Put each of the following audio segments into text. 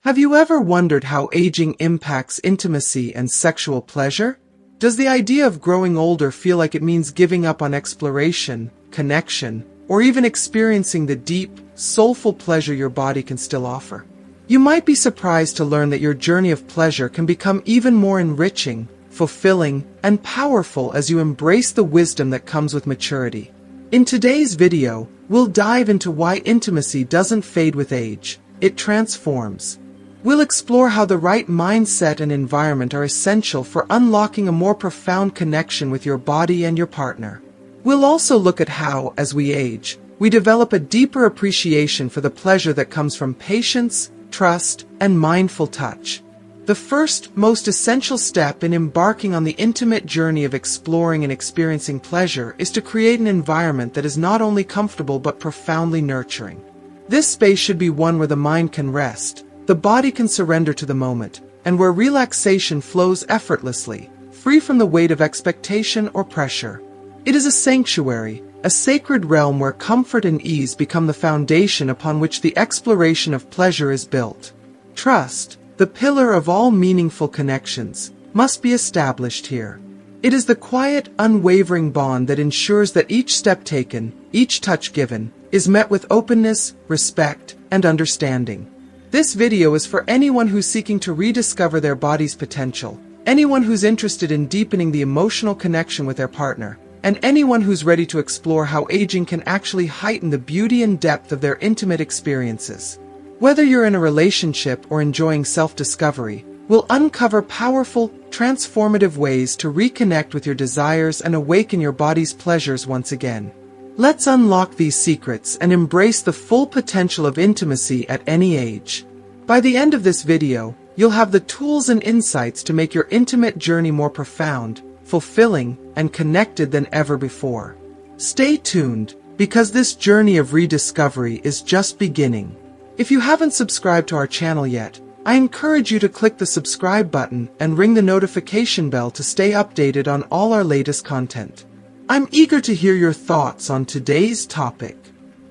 Have you ever wondered how aging impacts intimacy and sexual pleasure? Does the idea of growing older feel like it means giving up on exploration, connection, or even experiencing the deep, soulful pleasure your body can still offer? You might be surprised to learn that your journey of pleasure can become even more enriching, fulfilling, and powerful as you embrace the wisdom that comes with maturity. In today's video, we'll dive into why intimacy doesn't fade with age, it transforms. We'll explore how the right mindset and environment are essential for unlocking a more profound connection with your body and your partner. We'll also look at how, as we age, we develop a deeper appreciation for the pleasure that comes from patience, trust, and mindful touch. The first, most essential step in embarking on the intimate journey of exploring and experiencing pleasure is to create an environment that is not only comfortable but profoundly nurturing. This space should be one where the mind can rest, the body can surrender to the moment, and where relaxation flows effortlessly, free from the weight of expectation or pressure. It is a sanctuary, a sacred realm where comfort and ease become the foundation upon which the exploration of pleasure is built. Trust, the pillar of all meaningful connections, must be established here. It is the quiet, unwavering bond that ensures that each step taken, each touch given, is met with openness, respect, and understanding. This video is for anyone who's seeking to rediscover their body's potential, anyone who's interested in deepening the emotional connection with their partner, and anyone who's ready to explore how aging can actually heighten the beauty and depth of their intimate experiences. Whether you're in a relationship or enjoying self-discovery, we'll uncover powerful, transformative ways to reconnect with your desires and awaken your body's pleasures once again. Let's unlock these secrets and embrace the full potential of intimacy at any age. By the end of this video, you'll have the tools and insights to make your intimate journey more profound, fulfilling, and connected than ever before. Stay tuned, because this journey of rediscovery is just beginning. If you haven't subscribed to our channel yet, I encourage you to click the subscribe button and ring the notification bell to stay updated on all our latest content. I'm eager to hear your thoughts on today's topic.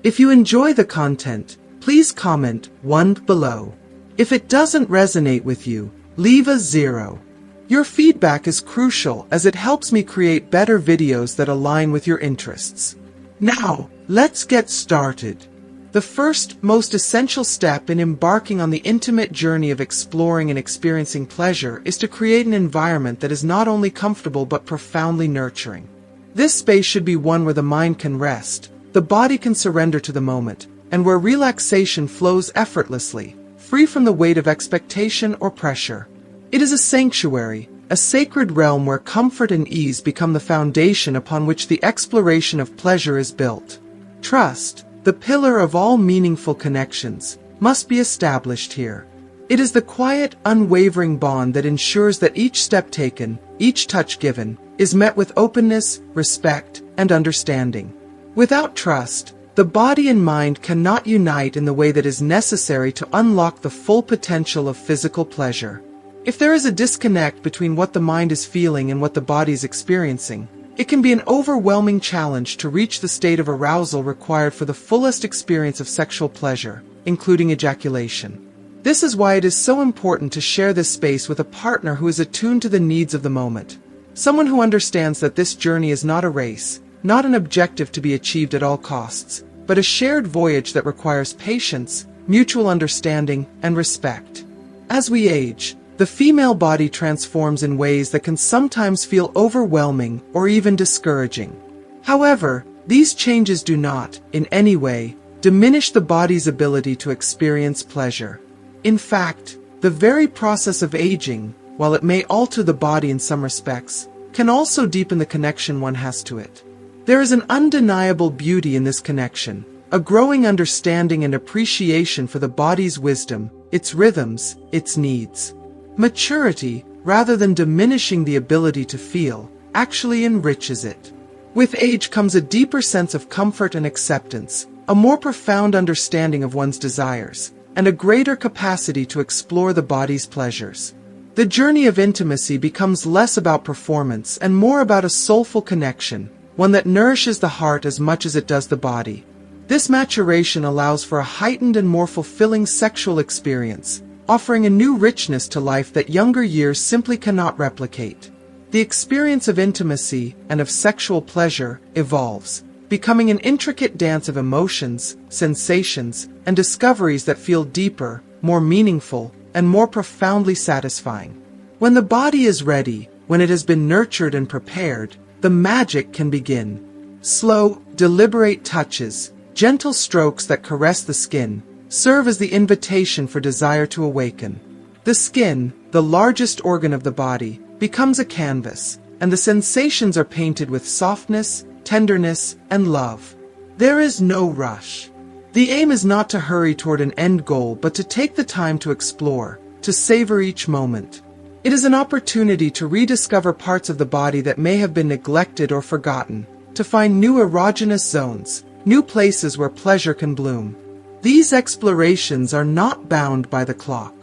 If you enjoy the content, please comment 1 below. If it doesn't resonate with you, leave a 0. Your feedback is crucial as it helps me create better videos that align with your interests. Now, let's get started. The first, most essential step in embarking on the intimate journey of exploring and experiencing pleasure is to create an environment that is not only comfortable but profoundly nurturing. This space should be one where the mind can rest, the body can surrender to the moment, and where relaxation flows effortlessly, free from the weight of expectation or pressure. It is a sanctuary, a sacred realm where comfort and ease become the foundation upon which the exploration of pleasure is built. Trust, the pillar of all meaningful connections, must be established here. It is the quiet, unwavering bond that ensures that each step taken, each touch given, is met with openness, respect, and understanding. Without trust, the body and mind cannot unite in the way that is necessary to unlock the full potential of physical pleasure. If there is a disconnect between what the mind is feeling and what the body is experiencing, it can be an overwhelming challenge to reach the state of arousal required for the fullest experience of sexual pleasure, including ejaculation. This is why it is so important to share this space with a partner who is attuned to the needs of the moment. Someone who understands that this journey is not a race, not an objective to be achieved at all costs, but a shared voyage that requires patience, mutual understanding, and respect. As we age, the female body transforms in ways that can sometimes feel overwhelming or even discouraging. However, these changes do not, in any way, diminish the body's ability to experience pleasure. In fact, the very process of aging, while it may alter the body in some respects, can also deepen the connection one has to it. There is an undeniable beauty in this connection, a growing understanding and appreciation for the body's wisdom, its rhythms, its needs. Maturity, rather than diminishing the ability to feel, actually enriches it. With age comes a deeper sense of comfort and acceptance, a more profound understanding of one's desires, and a greater capacity to explore the body's pleasures. The journey of intimacy becomes less about performance and more about a soulful connection, one that nourishes the heart as much as it does the body. This maturation allows for a heightened and more fulfilling sexual experience, offering a new richness to life that younger years simply cannot replicate. The experience of intimacy and of sexual pleasure evolves, becoming an intricate dance of emotions, sensations, and discoveries that feel deeper, more meaningful, and more profoundly satisfying. When the body is ready, when it has been nurtured and prepared, the magic can begin. Slow, deliberate touches, gentle strokes that caress the skin, serve as the invitation for desire to awaken. The skin, the largest organ of the body, becomes a canvas, and the sensations are painted with softness, tenderness, and love. There is no rush. The aim is not to hurry toward an end goal, but to take the time to explore, to savor each moment. It is an opportunity to rediscover parts of the body that may have been neglected or forgotten, to find new erogenous zones, new places where pleasure can bloom. These explorations are not bound by the clock.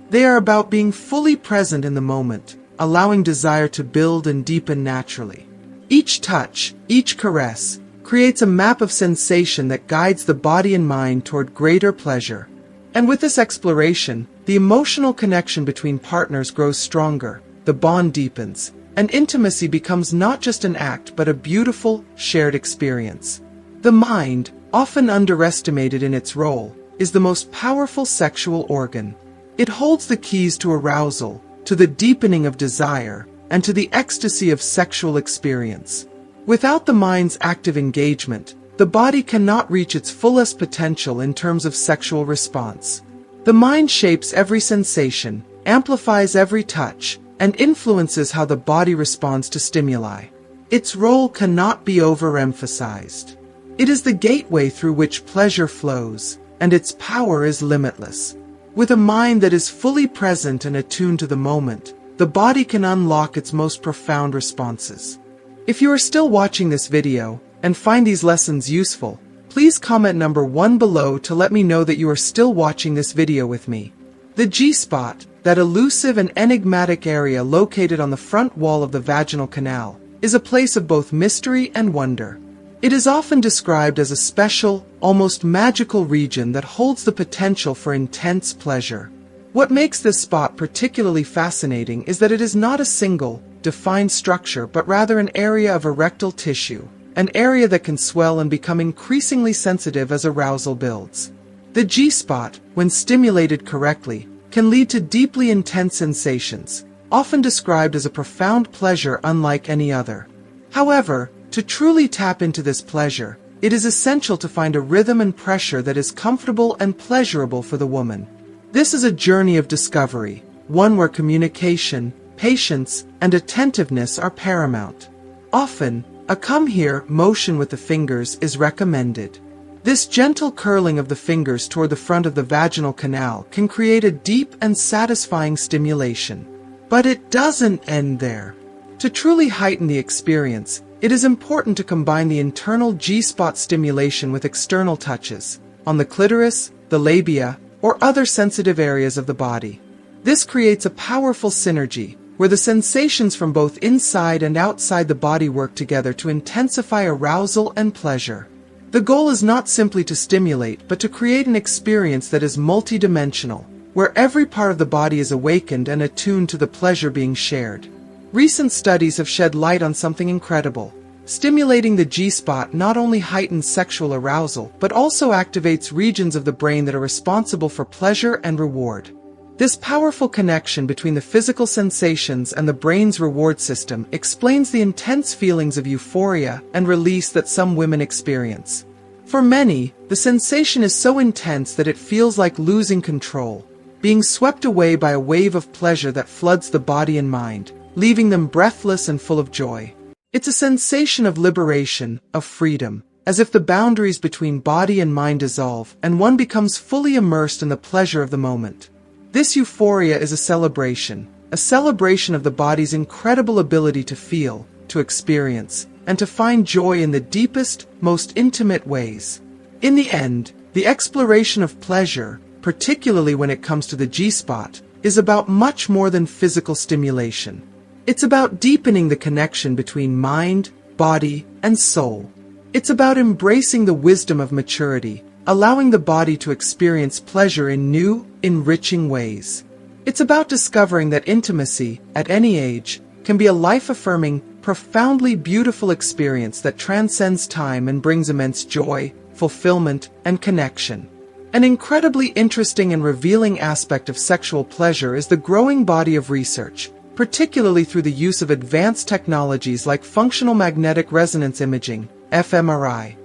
They are about being fully present in the moment, allowing desire to build and deepen naturally. Each touch, each caress, creates a map of sensation that guides the body and mind toward greater pleasure. And with this exploration, the emotional connection between partners grows stronger, the bond deepens, and intimacy becomes not just an act but a beautiful, shared experience. The mind, often underestimated in its role, is the most powerful sexual organ. It holds the keys to arousal, to the deepening of desire, and to the ecstasy of sexual experience. Without the mind's active engagement, the body cannot reach its fullest potential in terms of sexual response. The mind shapes every sensation, amplifies every touch, and influences how the body responds to stimuli. Its role cannot be overemphasized. It is the gateway through which pleasure flows, and its power is limitless. With a mind that is fully present and attuned to the moment, the body can unlock its most profound responses. If you are still watching this video and find these lessons useful, please comment number 1 below to let me know that you are still watching this video with me. The G-spot, that elusive and enigmatic area located on the front wall of the vaginal canal, is a place of both mystery and wonder. It is often described as a special, almost magical region that holds the potential for intense pleasure. What makes this spot particularly fascinating is that it is not a single, defined structure but rather an area of erectile tissue, an area that can swell and become increasingly sensitive as arousal builds. The G-spot, when stimulated correctly, can lead to deeply intense sensations, often described as a profound pleasure unlike any other. However, to truly tap into this pleasure, it is essential to find a rhythm and pressure that is comfortable and pleasurable for the woman. This is a journey of discovery, one where communication, patience, and attentiveness are paramount. Often, a come here motion with the fingers is recommended. This gentle curling of the fingers toward the front of the vaginal canal can create a deep and satisfying stimulation. But it doesn't end there. To truly heighten the experience, it is important to combine the internal G-spot stimulation with external touches, on the clitoris, the labia, or other sensitive areas of the body. This creates a powerful synergy, where the sensations from both inside and outside the body work together to intensify arousal and pleasure. The goal is not simply to stimulate, but to create an experience that is multidimensional, where every part of the body is awakened and attuned to the pleasure being shared. Recent studies have shed light on something incredible. Stimulating the G-spot not only heightens sexual arousal, but also activates regions of the brain that are responsible for pleasure and reward. This powerful connection between the physical sensations and the brain's reward system explains the intense feelings of euphoria and release that some women experience. For many, the sensation is so intense that it feels like losing control, being swept away by a wave of pleasure that floods the body and mind, leaving them breathless and full of joy. It's a sensation of liberation, of freedom, as if the boundaries between body and mind dissolve and one becomes fully immersed in the pleasure of the moment. This euphoria is a celebration of the body's incredible ability to feel, to experience, and to find joy in the deepest, most intimate ways. In the end, the exploration of pleasure, particularly when it comes to the G-spot, is about much more than physical stimulation. It's about deepening the connection between mind, body, and soul. It's about embracing the wisdom of maturity, allowing the body to experience pleasure in new, enriching ways. It's about discovering that intimacy, at any age, can be a life-affirming, profoundly beautiful experience that transcends time and brings immense joy, fulfillment, and connection. An incredibly interesting and revealing aspect of sexual pleasure is the growing body of research, particularly through the use of advanced technologies like functional magnetic resonance imaging, fMRI.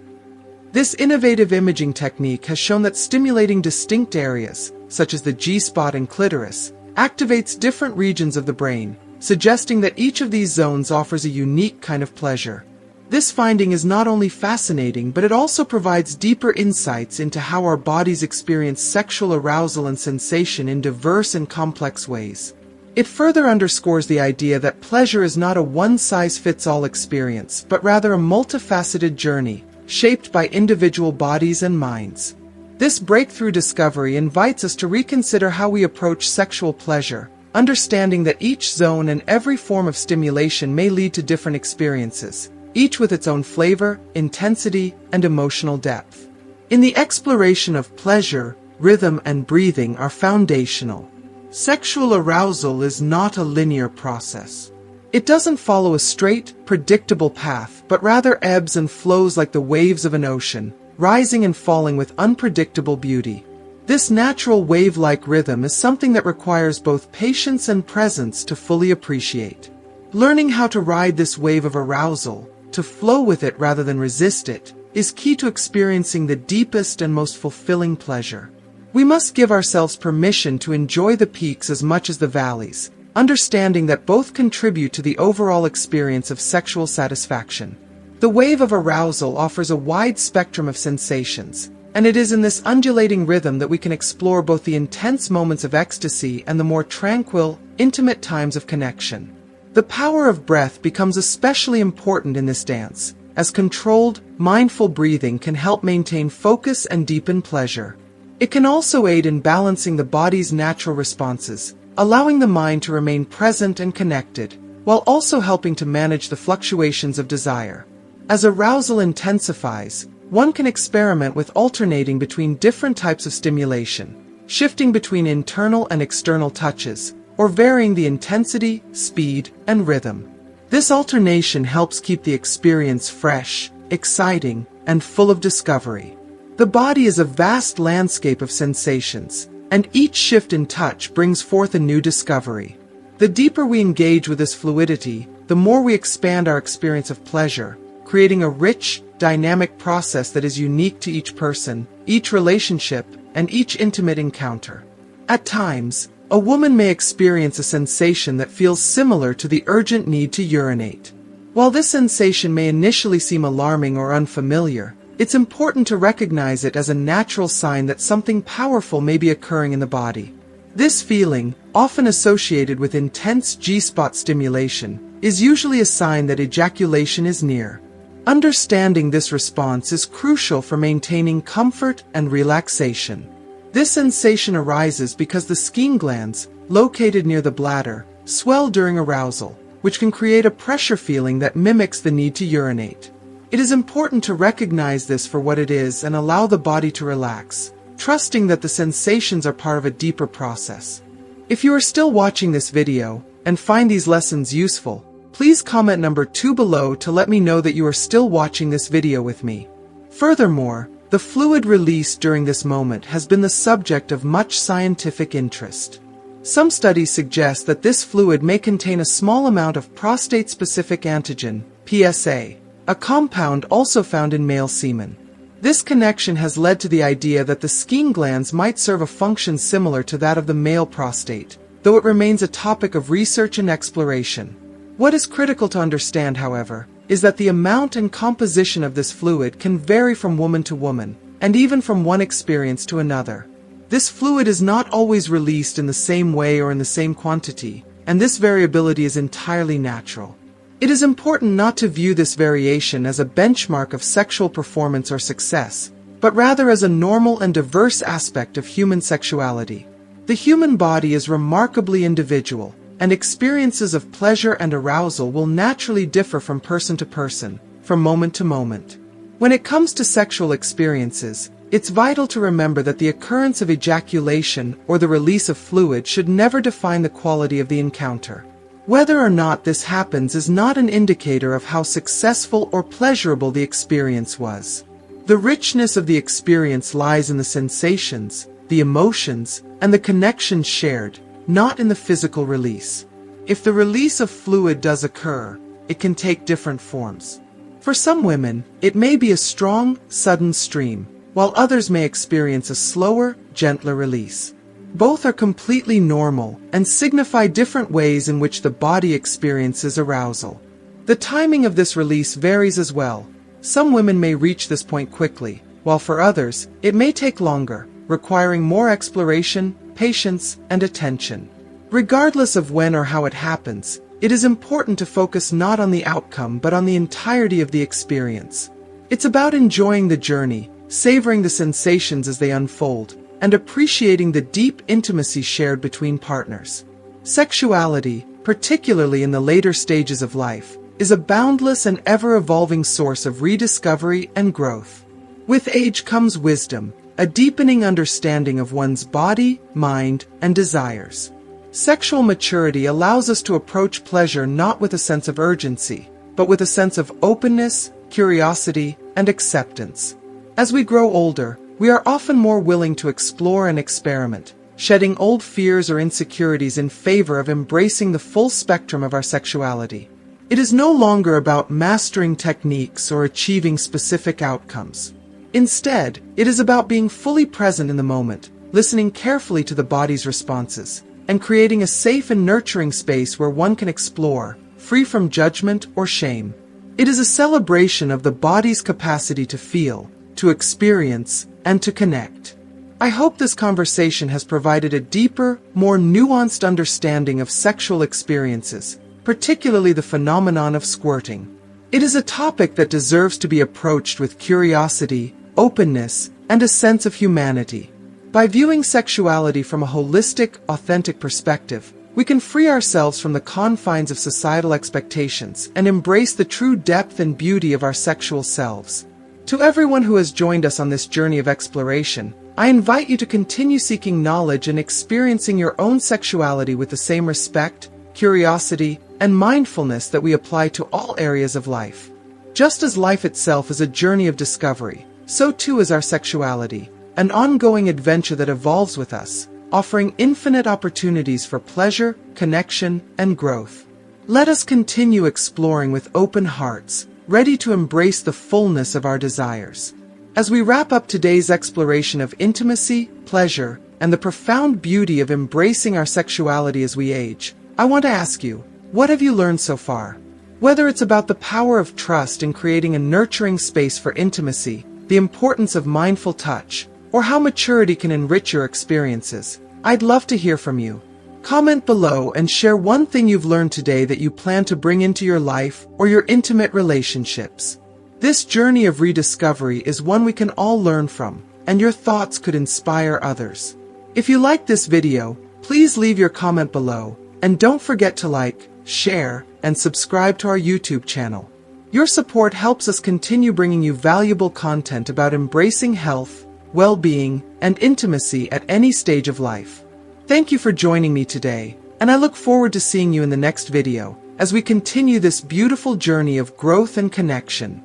This innovative imaging technique has shown that stimulating distinct areas, such as the G-spot and clitoris, activates different regions of the brain, suggesting that each of these zones offers a unique kind of pleasure. This finding is not only fascinating, but it also provides deeper insights into how our bodies experience sexual arousal and sensation in diverse and complex ways. It further underscores the idea that pleasure is not a one-size-fits-all experience, but rather a multifaceted journey, shaped by individual bodies and minds. This breakthrough discovery invites us to reconsider how we approach sexual pleasure, understanding that each zone and every form of stimulation may lead to different experiences, each with its own flavor, intensity, and emotional depth. In the exploration of pleasure, rhythm and breathing are foundational. Sexual arousal is not a linear process. It doesn't follow a straight, predictable path, but rather ebbs and flows like the waves of an ocean, rising and falling with unpredictable beauty. This natural wave-like rhythm is something that requires both patience and presence to fully appreciate. Learning how to ride this wave of arousal, to flow with it rather than resist it, is key to experiencing the deepest and most fulfilling pleasure. We must give ourselves permission to enjoy the peaks as much as the valleys, understanding that both contribute to the overall experience of sexual satisfaction. The wave of arousal offers a wide spectrum of sensations, and it is in this undulating rhythm that we can explore both the intense moments of ecstasy and the more tranquil, intimate times of connection. The power of breath becomes especially important in this dance, as controlled, mindful breathing can help maintain focus and deepen pleasure. It can also aid in balancing the body's natural responses, allowing the mind to remain present and connected, while also helping to manage the fluctuations of desire. As arousal intensifies, one can experiment with alternating between different types of stimulation, shifting between internal and external touches, or varying the intensity, speed, and rhythm. This alternation helps keep the experience fresh, exciting, and full of discovery. The body is a vast landscape of sensations, and each shift in touch brings forth a new discovery. The deeper we engage with this fluidity, the more we expand our experience of pleasure, creating a rich, dynamic process that is unique to each person, each relationship, and each intimate encounter. At times, a woman may experience a sensation that feels similar to the urgent need to urinate. While this sensation may initially seem alarming or unfamiliar, it's important to recognize it as a natural sign that something powerful may be occurring in the body. This feeling, often associated with intense G-spot stimulation, is usually a sign that ejaculation is near. Understanding this response is crucial for maintaining comfort and relaxation. This sensation arises because the skin glands, located near the bladder, swell during arousal, which can create a pressure feeling that mimics the need to urinate. It is important to recognize this for what it is and allow the body to relax, trusting that the sensations are part of a deeper process. If you are still watching this video and find these lessons useful, please comment number 2 below to let me know that you are still watching this video with me. Furthermore, the fluid released during this moment has been the subject of much scientific interest. Some studies suggest that this fluid may contain a small amount of prostate-specific antigen, PSA, a compound also found in male semen. This connection has led to the idea that the skin glands might serve a function similar to that of the male prostate, though it remains a topic of research and exploration. What is critical to understand, however, is that the amount and composition of this fluid can vary from woman to woman, and even from one experience to another. This fluid is not always released in the same way or in the same quantity, and this variability is entirely natural. It is important not to view this variation as a benchmark of sexual performance or success, but rather as a normal and diverse aspect of human sexuality. The human body is remarkably individual, and experiences of pleasure and arousal will naturally differ from person to person, from moment to moment. When it comes to sexual experiences, it's vital to remember that the occurrence of ejaculation or the release of fluid should never define the quality of the encounter. Whether or not this happens is not an indicator of how successful or pleasurable the experience was. The richness of the experience lies in the sensations, the emotions, and the connections shared, not in the physical release. If the release of fluid does occur, it can take different forms. For some women, it may be a strong, sudden stream, while others may experience a slower, gentler release. Both are completely normal and signify different ways in which the body experiences arousal. The timing of this release varies as well. Some women may reach this point quickly, while for others, it may take longer, requiring more exploration, patience, and attention. Regardless of when or how it happens, it is important to focus not on the outcome but on the entirety of the experience. It's about enjoying the journey, savoring the sensations as they unfold, and appreciating the deep intimacy shared between partners. Sexuality, particularly in the later stages of life, is a boundless and ever-evolving source of rediscovery and growth. With age comes wisdom, a deepening understanding of one's body, mind, and desires. Sexual maturity allows us to approach pleasure not with a sense of urgency, but with a sense of openness, curiosity, and acceptance. As we grow older, we are often more willing to explore and experiment, shedding old fears or insecurities in favor of embracing the full spectrum of our sexuality. It is no longer about mastering techniques or achieving specific outcomes. Instead, it is about being fully present in the moment, listening carefully to the body's responses, and creating a safe and nurturing space where one can explore, free from judgment or shame. It is a celebration of the body's capacity to feel, to experience, and to connect. I hope this conversation has provided a deeper, more nuanced understanding of sexual experiences, particularly the phenomenon of squirting. It is a topic that deserves to be approached with curiosity, openness, and a sense of humanity. By viewing sexuality from a holistic, authentic perspective, we can free ourselves from the confines of societal expectations and embrace the true depth and beauty of our sexual selves. To everyone who has joined us on this journey of exploration, I invite you to continue seeking knowledge and experiencing your own sexuality with the same respect, curiosity, and mindfulness that we apply to all areas of life. Just as life itself is a journey of discovery, so too is our sexuality, an ongoing adventure that evolves with us, offering infinite opportunities for pleasure, connection, and growth. Let us continue exploring with open hearts, ready to embrace the fullness of our desires. As we wrap up today's exploration of intimacy, pleasure, and the profound beauty of embracing our sexuality as we age, I want to ask you, what have you learned so far? Whether it's about the power of trust in creating a nurturing space for intimacy, the importance of mindful touch, or how maturity can enrich your experiences, I'd love to hear from you. Comment below and share one thing you've learned today that you plan to bring into your life or your intimate relationships. This journey of rediscovery is one we can all learn from, and your thoughts could inspire others. If you liked this video, please leave your comment below, and don't forget to like, share, and subscribe to our YouTube channel. Your support helps us continue bringing you valuable content about embracing health, well-being, and intimacy at any stage of life. Thank you for joining me today, and I look forward to seeing you in the next video, as we continue this beautiful journey of growth and connection.